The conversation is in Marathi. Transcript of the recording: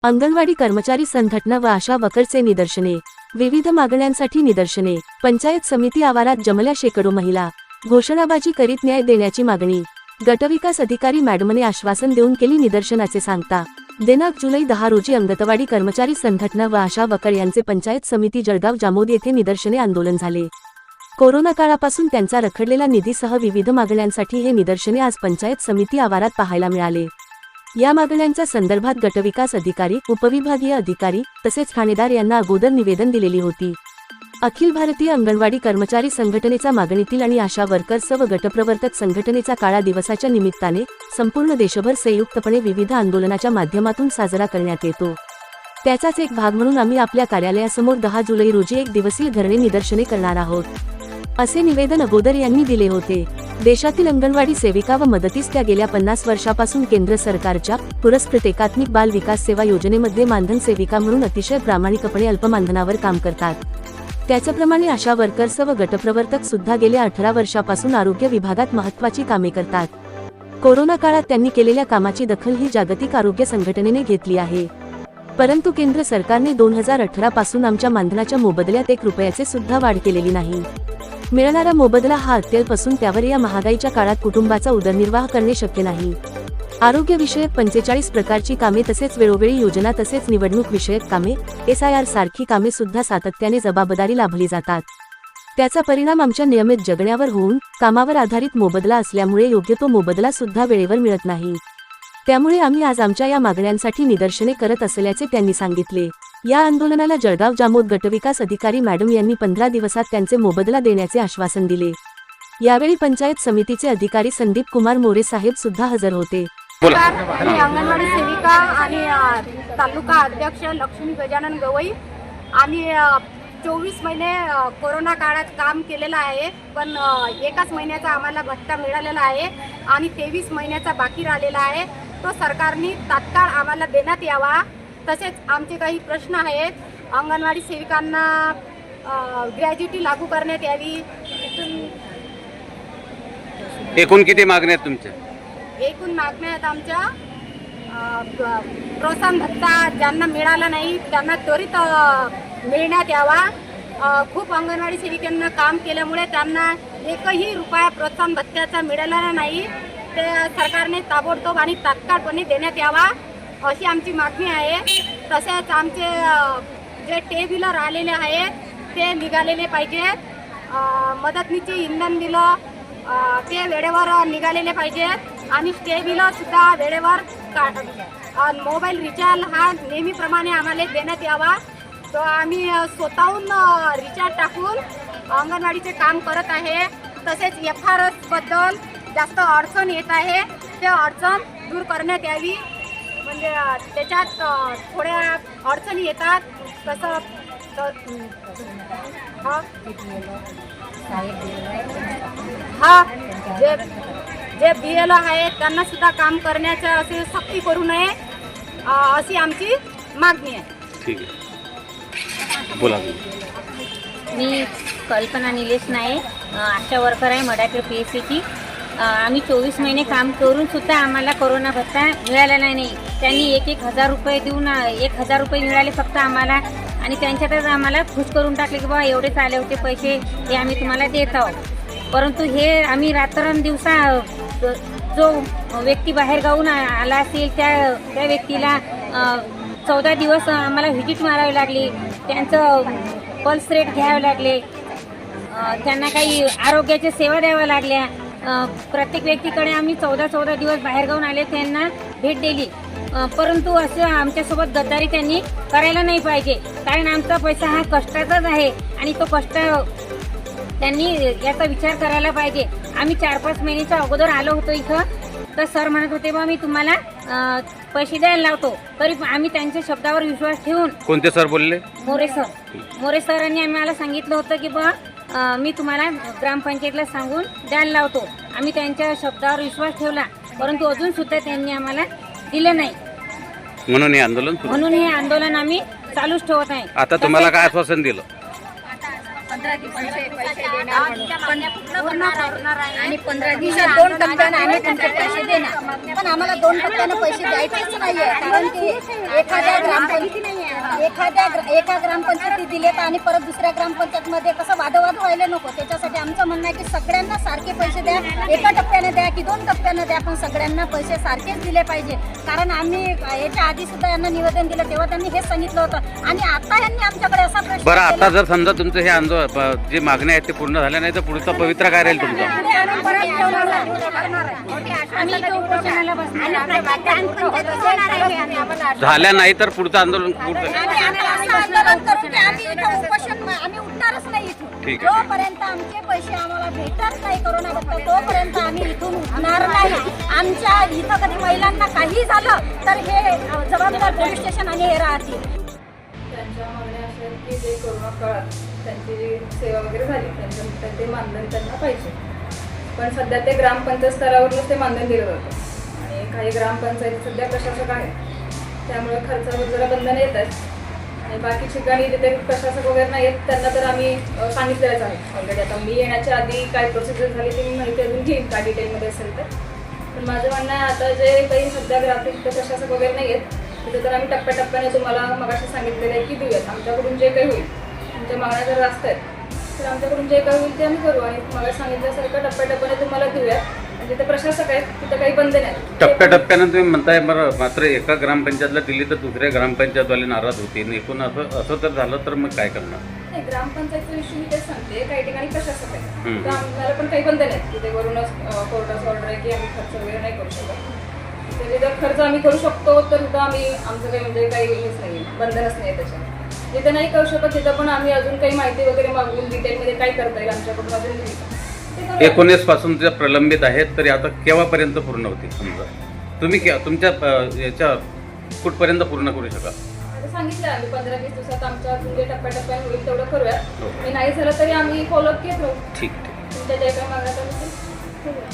अंगणवाडी कर्मचारी संघटना व आशा वर्करचे निदर्शने, विविध मागण्यांसाठी निदर्शने, पंचायत समिती आवारात जमल्या शेकडो महिला, घोषणाबाजी करीत न्याय देण्याची मागणी, गटविकास अधिकारी मॅडमने आश्वासन देऊन केली निदर्शनाचे सांगता। दिनांक जुलै 10 रोजी अंगणवाडी कर्मचारी संघटना व आशा वर्कर यांचे पंचायत समिती जळगाव जामोद येथे निदर्शने आंदोलन झाले। कोरोना काळापासून त्यांचा रखडलेला निधीसह विविध मागण्यांसाठी हे निदर्शने आज पंचायत समिती आवारात पाहायला मिळाले। या मागण्यांच्या संदर्भात गटविकास अधिकारी, उपविभागीय अधिकारी तसेच ठाणेदार यांना अगोदर निवेदन दिलेली होती। अखिल भारतीय अंगणवाडी कर्मचारी संघटनेचा मागणीतील आणि आशा वर्कर्स व गटप्रवर्तक संघटनेचा काळा दिवसाच्या निमित्ताने संपूर्ण देशभर संयुक्तपणे विविध आंदोलनाच्या माध्यमातून साजरा करण्यात येतो। त्याचाच एक भाग म्हणून आम्ही आपल्या कार्यालयासमोर 10 जुलै रोजी एक दिवसीय धरणे निदर्शने करणार आहोत, असे निवेदन अगोदर यांनी दिले होते। देशातील अंगणवाडी सेविका व मदतीस त्या गेल्या 50 वर्षापासून केंद्र सरकारच्या पुरस्कृत एकात्मिक बाल विकास सेवा योजनेमध्ये मानधन सेविका म्हणून अतिशय प्रामाणिकपणे अल्पमानधनावर काम करतात। त्याचप्रमाणे आशा वर्कर्स व गटप्रवर्तक सुद्धा गेल्या 18 वर्षापासून आरोग्य विभागात महत्त्वाची कामे करतात। कोरोना काळात त्यांनी केलेल्या कामाची दखल ही जागतिक आरोग्य संघटनेने घेतली आहे, परंतु केंद्र सरकारने 2018 पासून आमच्या मानधनाच्या मोबदल्यात 1 रुपयाचे सुद्धा वाढ केलेली नाही। मिळणारा मोबदला हा अत्यल्प असून त्यावर या महागाईच्या काळात कुटुंबाचा उदरनिर्वाह करणे शक्य नाही। आरोग्य विषयक 45 प्रकारची कामे तसेच वेळोवेळी योजना तसेच निवडणूक विषयक कामे, SIR सारखी कामे सुद्धा सातत्याने जबाबदारी लाभली जातात। त्याचा परिणाम आमच्या नियमित जगण्यावर होऊन कामावर आधारित मोबदला असल्यामुळे योग्य तो मोबदला सुद्धा वेळेवर मिळत नाही। त्यामुळे आम्ही आज आमच्या या मागण्यांसाठी निदर्शने करत असल्याचे त्यांनी सांगितले। या आंदोलनाला जळगाव जामोद गटविकास अधिकारी मॅडम यांनी 15 दिवसात त्यांचे मोबदला देण्याचे आश्वासन दिले। यावेळी पंचायत समितीचे अधिकारी संदीप कुमार मोरे साहेब सुद्धा हजर होते। मी अंगणवाडी सेविका आणि तालुका अध्यक्ष लक्ष्मी गजानन गवई। आम्ही 24 महिने कोरोना काळात काम केलेलं आहे, पण एकाच महिन्याचा आम्हाला भत्ता मिळालेला आहे आणि 23 महिन्याचा बाकी राहिलेला आहे। तो सरकारने तात्काळ आम्हाला देण्यात यावा। तसेच आमचे काही प्रश्न आहेत। अंगणवाडी सेविकांना ग्रॅज्युटी लागू करण्यात यावी। एकूण किती मागण्या आहेत तुमच्या? एकूण मागण्या आहेत आमच्या प्रोत्साहन भत्ता ज्यांना मिळाला नाही त्यांना त्वरित मिळण्यात यावा। खूप अंगणवाडी सेविकांना काम केल्यामुळे त्यांना 1ही रुपया प्रोत्साहन भत्त्याचा मिळालेला नाही, ते सरकारने ताबडतोब आणि तात्काळपणे देण्यात यावा अशी आमची मागणी आहे। तसेच आमचे जे टे बिलं राहिलेले आहेत ते निघालेले पाहिजेत। मदतनीचे इंधन बिलं ते वेळेवर निघालेले पाहिजेत आणि स्टे बिलं सुद्धा वेळेवर मोबाईल रिचार्ज हा नेहमीप्रमाणे आम्हाला देण्यात यावा। तो आम्ही स्वतःहून रिचार्ज टाकून अंगणवाडीचे काम करत आहे। तसेच FRS बद्दल जास्त अडचण येत आहे, ते अडचण दूर करण्यात यावी। म्हणजे त्याच्यात थोड्या अडचणी येतात, तसं जे BLO आहेत त्यांना सुद्धा काम करण्याचं असे सक्ती करू नये अशी आमची मागणी आहे। ठीक आहे, बोला। मी कल्पना निलेश नाईक, आशा वर्कर आहे मडाखेड PSCची। आम्ही 24 महिने काम करून सुद्धा आम्हाला कोरोना भत्ता मिळालेला नाही। त्यांनी 1,000 रुपये देऊन 1,000 रुपये मिळाले फक्त आम्हाला, आणि त्यांच्यातच आम्हाला खुश करून टाकले की बाबा एवढेच आले होते पैसे, हे आम्ही तुम्हाला देत आहोत। परंतु हे आम्ही रात्रंदिवसा जो व्यक्ती बाहेर गावून आला असेल त्या व्यक्तीला 14 दिवस आम्हाला व्हिजिट मारावी लागली, त्यांचं पल्स रेट घ्यावे लागले, त्यांना काही आरोग्याच्या सेवा द्याव्या लागल्या। प्रत्येक व्यक्तीकडे आम्ही 14 दिवस बाहेर गावून आले, त्यांना भेट दिली, परंतु असं आमच्यासोबत गद्दारी त्यांनी करायला नाही पाहिजे, कारण आमचा पैसा हा कष्टाचाच आहे आणि तो कष्ट त्यांनी याचा विचार करायला पाहिजे। आम्ही 4-5 महिन्याच्या अगोदर आलो होतो इथं, तर सर म्हणत होते बा मी तुम्हाला पैसे द्यायला लावतो, तरी आम्ही त्यांच्या शब्दावर विश्वास ठेवून। कोणते सर बोलले? मोरे सरांनी आम्हाला सांगितलं होतं की बा मी तुम्हाला ग्रामपंचायतला सांगून द्यायला लावतो। आम्ही त्यांच्या शब्दावर विश्वास ठेवला, परंतु अजून सुद्धा त्यांनी आम्हाला दिलं नाही, म्हणून हे आंदोलन आम्ही चालूच ठेवत आहे। आता तुम्हाला काय आश्वासन दिलं? 15 दिवसाचे पैसे देणार आणि 15 दिवसात 2 टप्प्याने आम्ही तुमचे पैसे देणार. पण आम्हाला 2 टप्प्याने पैसे द्यायचेच नाहीये, कारण की एका ग्रामपंचायतीत दिले तर आणि परत दुसऱ्या ग्रामपंचायतमध्ये कसं वादवाद व्हायला नको. त्याच्यासाठी आमचं म्हणणं आहे की सगळ्यांना सारखे पैसे द्या, एका टप्प्याने द्या की 2 टप्प्याने द्या, पण सगळ्यांना पैसे सारखेच दिले पाहिजे. कारण आम्ही याच्या आधी सुद्धा यांना निवेदन दिलं तेव्हा त्यांनी हेच सांगितलं होतं आणि आता यांनी आमच्याकडे असा प्रश्न बरं, आता केला. जर समजा तुमचं हे आंदोलन जे मागण्या आहेत ते पूर्ण झाल्या नाही तर पुढचा पवित्रा काय राहील तुमचा? आम्ही इथं उपोषणाला बसणार. झाल्या नाही तर पुढचं आंदोलन कुठं? असं आंदोलन करू की आम्ही इथं उपोषण आम्ही उठणारच नाही इथून. ठीक आहे. जोपर्यंत आमचे पैसे आम्हाला भेटत नाही कोरोनाबद्दल तोपर्यंत आम्ही इथून उठणार नाही. आमच्या इथं कधी महिलांना काही झालं तर हे जबाबदार पोलीस स्टेशन आणि हे राहतील. त्यांच्या मागण्या अशा आहेत की जे कोरोना काळात त्यांची जी सेवा वगैरे झाली त्यांचं ते मानधन त्यांना पाहिजे. पण सध्या ते ग्रामपंचायत स्तरावरूनच ते मानधन दिलं जातं आणि काही ग्रामपंचायत सध्या प्रशासक आहेत त्यामुळे खर्चावर जरा बंधनं येत आहेत आणि बाकी ठिकाणी जिथे प्रशासक वगैरे नाही आहेत त्यांना तर आम्ही सांगितलेलंच आहे ऑलरेडी. आता मी येण्याच्या आधी काय प्रोसिजर झाली ती मी माहिती अजून घेईन काय डिटेलमध्ये असेल तर. पण माझं म्हणणं आहे आता जे काही सध्या ग्राफिक प्रशासक वगैरे नाही आहेत तिथे तर आम्ही टप्प्याटप्प्याने तुम्हाला मगाशी सांगितलेलं आहे की देऊयात. आमच्याकडून जे काही होईल तुमच्या मागण्या जर जास्त आहेत तर आमच्याकडून जे काही होईल ते आम्ही करू आणि मला सांगितल्यासारखं टप्प्याटप्प्याने तुम्हाला देऊयात. आणि जिथे प्रशासक आहेत तिथं काही बंधन आहेत. टप्प्याटप्प्यानं तुम्ही म्हणताय बरं, मात्र एका ग्रामपंचायतला दिली तर दुसऱ्या ग्रामपंचायतवाले नाराज होतील. एकूण असं तर झालं तर मग काय करणार? नाही, ग्रामपंचायतचा इश्यू मी तेच सांगते. काही ठिकाणी प्रशासक आहे तर आम्हाला पण काही बंधन आहेत तिथे वरूनच कोर्टाचं ऑर्डर आहे की आम्ही खर्च वगैरे नाही करू शकत. तिथे जर खर्च आम्ही करू शकतो तर सुद्धा आम्ही आमचं काही म्हणजे काही हेच नाही बंधनच नाही त्याच्यात. जिथे नाही करू शकत तिथं पण आम्ही अजून काही माहिती वगैरे मागून डिटेलमध्ये काय करता येईल आमच्याकडून अजून ते करूया. 19 पासून ज्या प्रलंबित आहेत तरी आता केव्हापर्यंत पूर्ण होतील? समजा तुम्ही तुमच्या याच्या कुठपर्यंत पूर्ण करू शकाल? आता सांगितलं आम्ही 15-20 दिवसात आमच्या अजून जे टप्प्याटप्प्याने होईल तेवढं करूया. मी नाही झालं तरी आम्ही फॉलोअप घेत राहू. ठीक. तुमच्या ज्या काही मागण्यात आलं ते करूया.